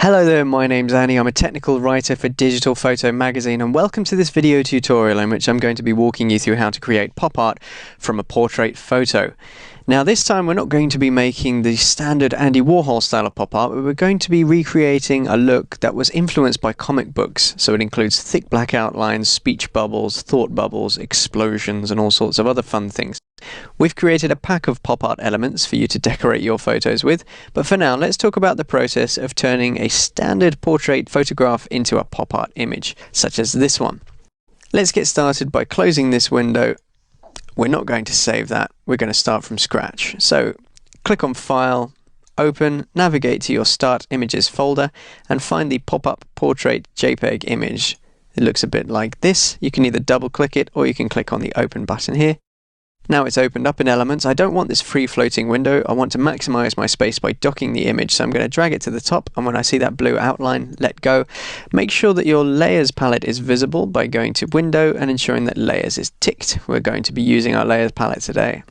Hello there, my name's Annie. I'm a technical writer for Digital Photo Magazine, and welcome to this video tutorial in which I'm going to be walking you through how to create pop art from a portrait photo. Now this time we're not going to be making the standard Andy Warhol style of pop art, but we're going to be recreating a look that was influenced by comic books. So it includes thick black outlines, speech bubbles, thought bubbles, explosions, and all sorts of other fun things. We've created a pack of pop art elements for you to decorate your photos with, but for now let's talk about the process of turning a standard portrait photograph into a pop art image, such as this one. Let's get started by closing this window. We're not going to save that, we're going to start from scratch. So click on File, Open, navigate to your Start Images folder and find the pop-up portrait JPEG image. It looks a bit like this. You can either double click it or you can click on the Open button here. Now it's opened up in Elements. I don't want this free floating window. I want to maximize my space by docking the image. So I'm going to drag it to the top, and when I see that blue outline, let go. Make sure that your Layers palette is visible by going to Window and ensuring that Layers is ticked. We're going to be using our Layers palette today.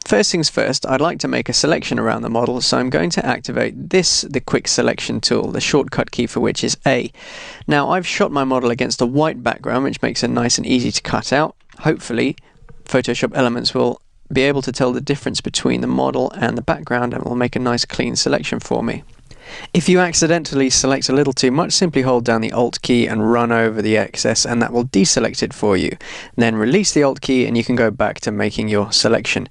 First things first, I'd like to make a selection around the model, so I'm going to activate the Quick Selection tool, the shortcut key for which is A. Now I've shot my model against a white background, which makes it nice and easy to cut out. Hopefully Photoshop Elements will be able to tell the difference between the model and the background and will make a nice clean selection for me. If you accidentally select a little too much, simply hold down the Alt key and run over the excess, and that will deselect it for you. Then release the Alt key and you can go back to making your selection.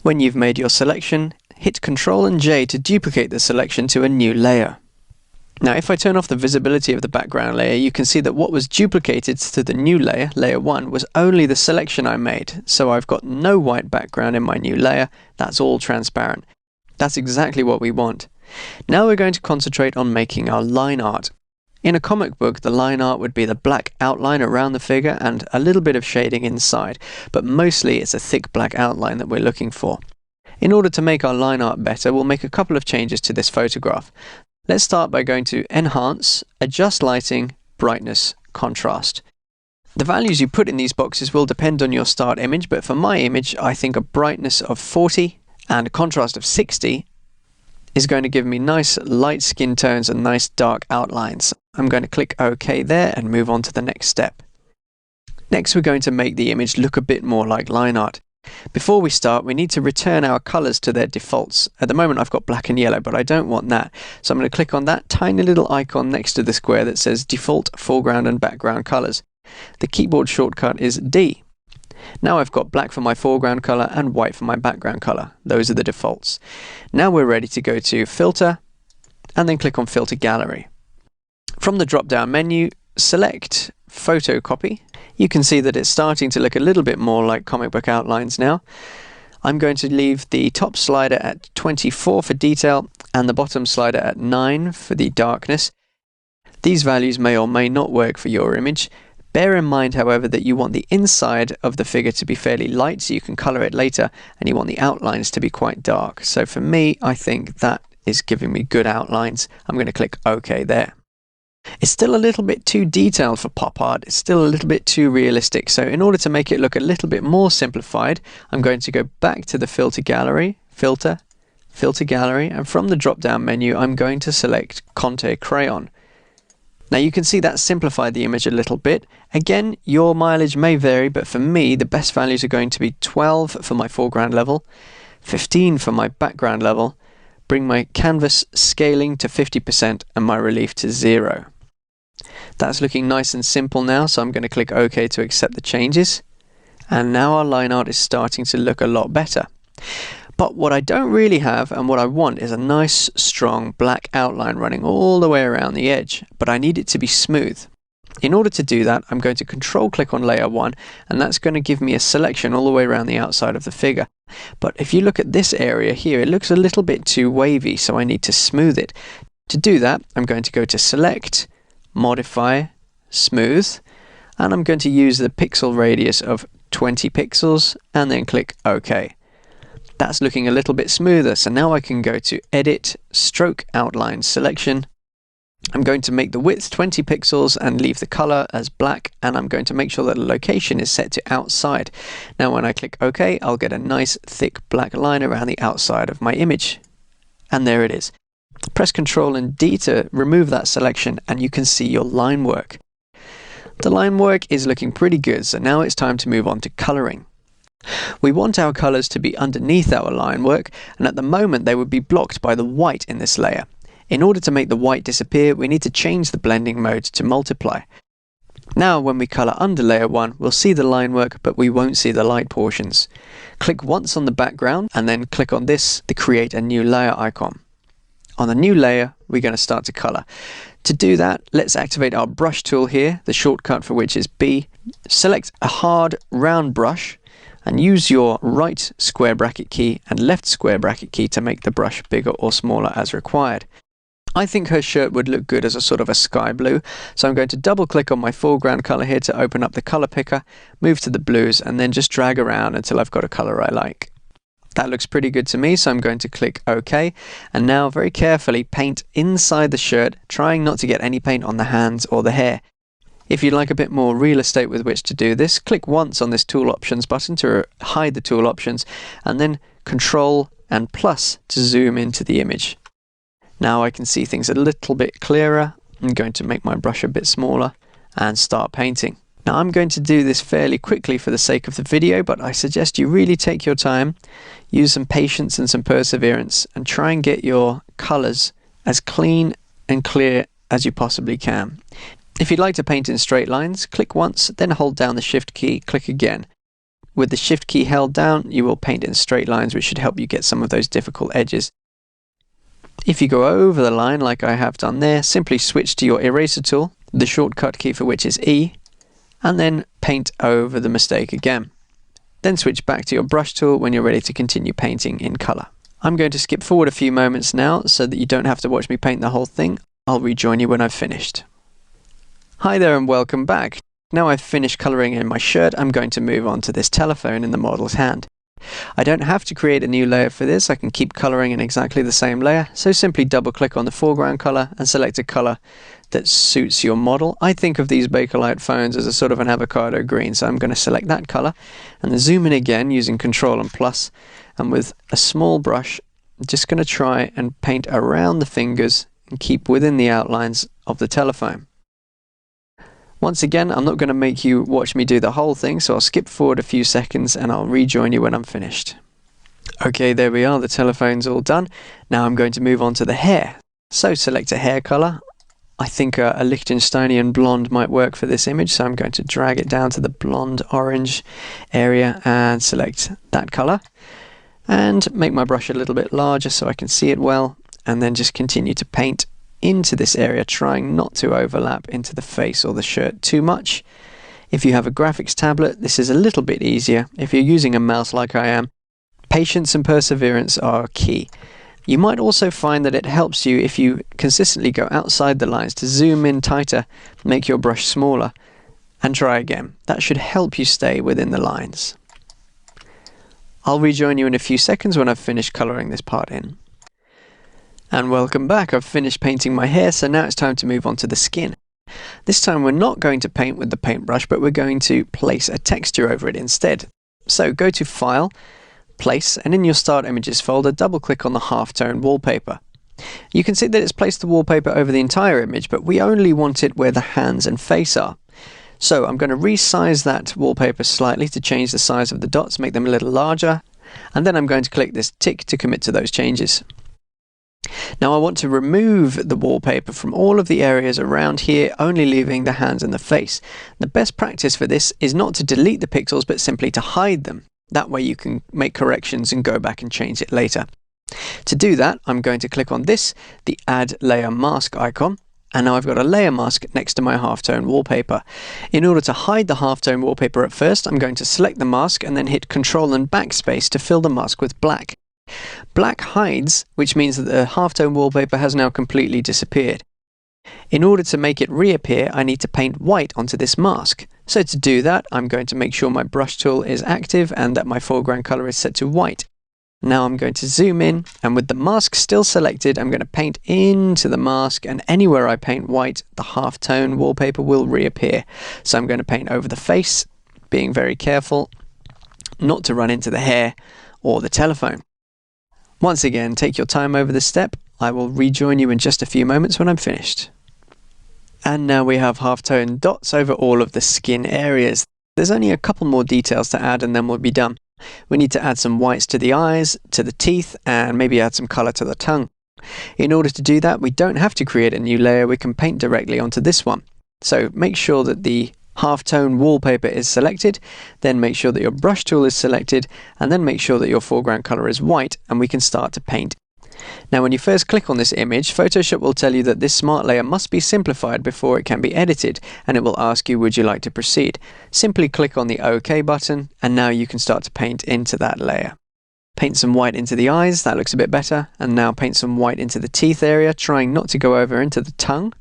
When you've made your selection, hit Ctrl and J to duplicate the selection to a new layer. Now if I turn off the visibility of the background layer, you can see that what was duplicated to the new layer, layer 1, was only the selection I made. So I've got no white background in my new layer, that's all transparent. That's exactly what we want. Now we're going to concentrate on making our line art. In a comic book, the line art would be the black outline around the figure and a little bit of shading inside, but mostly it's a thick black outline that we're looking for. In order to make our line art better, we'll make a couple of changes to this photograph. Let's start by going to Enhance, Adjust Lighting, Brightness, Contrast. The values you put in these boxes will depend on your start image, but for my image I think a brightness of 40 and a contrast of 60 is going to give me nice light skin tones and nice dark outlines. I'm going to click OK there and move on to the next step. Next we're going to make the image look a bit more like line art. Before we start, we need to return our colors to their defaults. At the moment I've got black and yellow, but I don't want that. So I'm going to click on that tiny little icon next to the square that says Default Foreground and Background Colors. The keyboard shortcut is D. Now I've got black for my foreground color and white for my background color. Those are the defaults. Now we're ready to go to Filter and then click on Filter Gallery. From the drop-down menu, select Photocopy. You can see that it's starting to look a little bit more like comic book outlines now. I'm going to leave the top slider at 24 for detail and the bottom slider at 9 for the darkness. These values may or may not work for your image. Bear in mind, however, that you want the inside of the figure to be fairly light so you can color it later, and you want the outlines to be quite dark. So for me, I think that is giving me good outlines. I'm going to click OK there. It's still a little bit too detailed for pop art, it's still a little bit too realistic, so in order to make it look a little bit more simplified, I'm going to go back to the Filter Gallery, Filter, Filter Gallery, and from the drop-down menu I'm going to select Conte Crayon. Now you can see that simplified the image a little bit. Again, your mileage may vary, but for me the best values are going to be 12 for my foreground level, 15 for my background level, bring my canvas scaling to 50% and my relief to 0. That's looking nice and simple now, so I'm going to click OK to accept the changes. And now our line art is starting to look a lot better. But what I don't really have and what I want is a nice strong black outline running all the way around the edge, but I need it to be smooth. In order to do that, I'm going to Control click on layer 1, and that's going to give me a selection all the way around the outside of the figure. But if you look at this area here, it looks a little bit too wavy, so I need to smooth it. To do that, I'm going to go to Select, Modify, Smooth, and I'm going to use the pixel radius of 20 pixels and then click OK. That's looking a little bit smoother, so now I can go to Edit, Stroke Outline Selection. I'm going to make the width 20 pixels and leave the color as black, and I'm going to make sure that the location is set to outside. Now when I click OK, I'll get a nice thick black line around the outside of my image. And there it is. Press Ctrl and D to remove that selection and you can see your line work. The line work is looking pretty good, so now it's time to move on to colouring. We want our colours to be underneath our line work, and at the moment they would be blocked by the white in this layer. In order to make the white disappear, we need to change the blending mode to multiply. Now when we colour under layer 1, we'll see the line work, but we won't see the light portions. Click once on the background and then click on this to create a new layer icon. On the new layer, we're going to start to colour. To do that, let's activate our brush tool here, the shortcut for which is B. Select a hard, round brush and use your right square bracket key and left square bracket key to make the brush bigger or smaller as required. I think her shirt would look good as a sort of a sky blue, so I'm going to double click on my foreground colour here to open up the colour picker, move to the blues and then just drag around until I've got a colour I like. That looks pretty good to me, so I'm going to click OK, and now very carefully paint inside the shirt, trying not to get any paint on the hands or the hair. If you'd like a bit more real estate with which to do this, click once on this tool options button to hide the tool options, and then Ctrl and plus to zoom into the image. Now I can see things a little bit clearer. I'm going to make my brush a bit smaller and start painting. Now I'm going to do this fairly quickly for the sake of the video, but I suggest you really take your time, use some patience and some perseverance, and try and get your colours as clean and clear as you possibly can. If you'd like to paint in straight lines, click once, then hold down the Shift key, click again. With the Shift key held down, you will paint in straight lines, which should help you get some of those difficult edges. If you go over the line like I have done there, simply switch to your eraser tool, the shortcut key for which is E, and then paint over the mistake again. Then switch back to your brush tool when you're ready to continue painting in colour. I'm going to skip forward a few moments now so that you don't have to watch me paint the whole thing. I'll rejoin you when I've finished. Hi there and welcome back. Now I've finished colouring in my shirt, I'm going to move on to this telephone in the model's hand. I don't have to create a new layer for this, I can keep colouring in exactly the same layer, so simply double click on the foreground colour and select a colour that suits your model. I think of these Bakelite phones as a sort of an avocado green, so I'm going to select that colour and then zoom in again using Ctrl and plus, and with a small brush I'm just going to try and paint around the fingers and keep within the outlines of the telephone. Once again, I'm not going to make you watch me do the whole thing, so I'll skip forward a few seconds and I'll rejoin you when I'm finished. Okay, there we are, the telephone's all done. Now I'm going to move on to the hair. So select a hair colour. I think a Liechtensteinian blonde might work for this image, so I'm going to drag it down to the blonde orange area and select that colour. And make my brush a little bit larger so I can see it well, and then just continue to paint into this area, trying not to overlap into the face or the shirt too much. If you have a graphics tablet, this is a little bit easier. If you're using a mouse like I am, patience and perseverance are key. You might also find that it helps you if you consistently go outside the lines to zoom in tighter, make your brush smaller, and try again. That should help you stay within the lines. I'll rejoin you in a few seconds when I've finished colouring this part in. And welcome back. I've finished painting my hair, so now it's time to move on to the skin. This time we're not going to paint with the paintbrush, but we're going to place a texture over it instead. So go to File, Place, and in your Start Images folder, double click on the halftone wallpaper. You can see that it's placed the wallpaper over the entire image, but we only want it where the hands and face are. So I'm going to resize that wallpaper slightly to change the size of the dots, make them a little larger, and then I'm going to click this tick to commit to those changes. Now I want to remove the wallpaper from all of the areas around here, only leaving the hands and the face. The best practice for this is not to delete the pixels, but simply to hide them. That way you can make corrections and go back and change it later. To do that, I'm going to click on this, the Add Layer Mask icon, and now I've got a layer mask next to my halftone wallpaper. In order to hide the halftone wallpaper at first, I'm going to select the mask and then hit Ctrl and Backspace to fill the mask with black. Black hides, which means that the halftone wallpaper has now completely disappeared. In order to make it reappear, I need to paint white onto this mask. So to do that, I'm going to make sure my brush tool is active and that my foreground colour is set to white. Now I'm going to zoom in, and with the mask still selected, I'm going to paint into the mask, and anywhere I paint white, the halftone wallpaper will reappear. So I'm going to paint over the face, being very careful not to run into the hair or the telephone. Once again, take your time over this step. I will rejoin you in just a few moments when I'm finished. And now we have halftone dots over all of the skin areas. There's only a couple more details to add and then we'll be done. We need to add some whites to the eyes, to the teeth, and maybe add some colour to the tongue. In order to do that, we don't have to create a new layer, we can paint directly onto this one. So make sure that the halftone wallpaper is selected, then make sure that your brush tool is selected, and then make sure that your foreground colour is white, and we can start to paint. Now when you first click on this image, Photoshop will tell you that this smart layer must be simplified before it can be edited, and it will ask you, would you like to proceed? Simply click on the OK button, and now you can start to paint into that layer. Paint some white into the eyes, that looks a bit better, and now paint some white into the teeth area, trying not to go over into the tongue.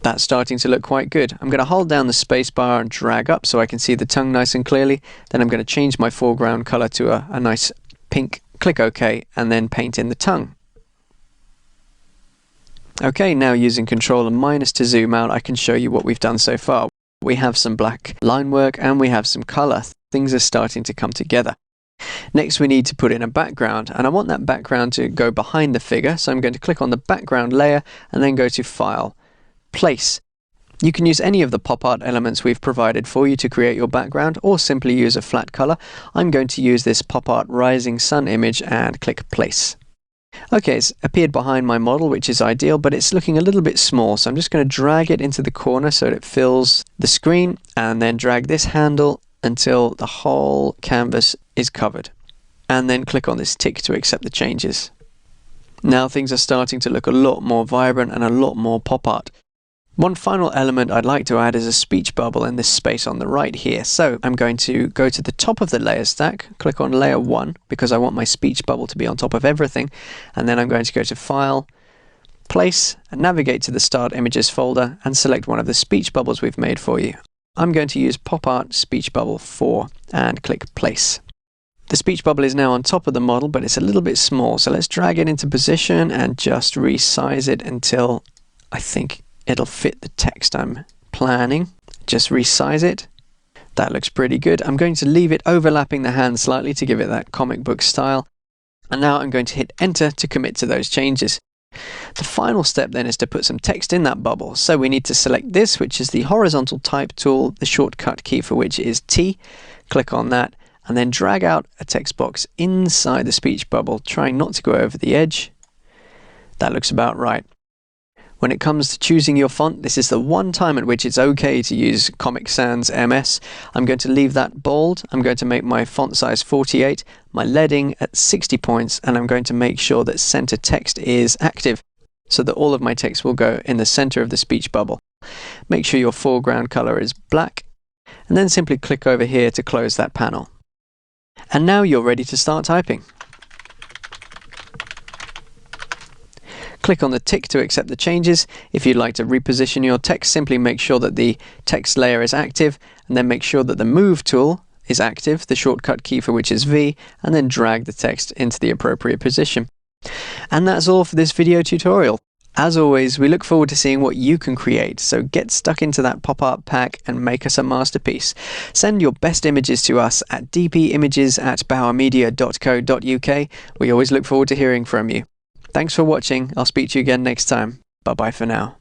That's starting to look quite good. I'm going to hold down the space bar and drag up so I can see the tongue nice and clearly. Then I'm going to change my foreground colour to a nice pink. Click OK and then paint in the tongue. OK, now using Control and minus to zoom out, I can show you what we've done so far. We have some black line work and we have some colour. Things are starting to come together. Next we need to put in a background, and I want that background to go behind the figure, so I'm going to click on the background layer and then go to File, Place. You can use any of the pop art elements we've provided for you to create your background, or simply use a flat color. I'm going to use this pop art rising sun image and click Place. Okay, it's appeared behind my model, which is ideal, but it's looking a little bit small, so I'm just going to drag it into the corner so that it fills the screen, and then drag this handle until the whole canvas is covered. And then click on this tick to accept the changes. Now things are starting to look a lot more vibrant and a lot more pop art. One final element I'd like to add is a speech bubble in this space on the right here. So I'm going to go to the top of the layer stack, click on layer 1 because I want my speech bubble to be on top of everything, and then I'm going to go to File, Place, and navigate to the Start Images folder and select one of the speech bubbles we've made for you. I'm going to use Pop Art Speech Bubble 4 and click Place. The speech bubble is now on top of the model, but it's a little bit small, so let's drag it into position and just resize it until I think it'll fit the text I'm planning. Just resize it. That looks pretty good. I'm going to leave it overlapping the hand slightly to give it that comic book style. And now I'm going to hit Enter to commit to those changes. The final step then is to put some text in that bubble. So we need to select this, which is the horizontal type tool, the shortcut key for which is T. Click on that and then drag out a text box inside the speech bubble, trying not to go over the edge. That looks about right. When it comes to choosing your font, this is the one time at which it's okay to use Comic Sans MS. I'm going to leave that bold. I'm going to make my font size 48, my leading at 60 points, and I'm going to make sure that center text is active so that all of my text will go in the center of the speech bubble. Make sure your foreground color is black, and then simply click over here to close that panel. And now you're ready to start typing. Click on the tick to accept the changes. If you'd like to reposition your text, simply make sure that the text layer is active, and then make sure that the Move tool is active, the shortcut key for which is V, and then drag the text into the appropriate position. And that's all for this video tutorial. As always, we look forward to seeing what you can create, so get stuck into that pop art pack and make us a masterpiece. Send your best images to us at dpimages@bauermedia.co.uk. We always look forward to hearing from you. Thanks for watching. I'll speak to you again next time. Bye bye for now.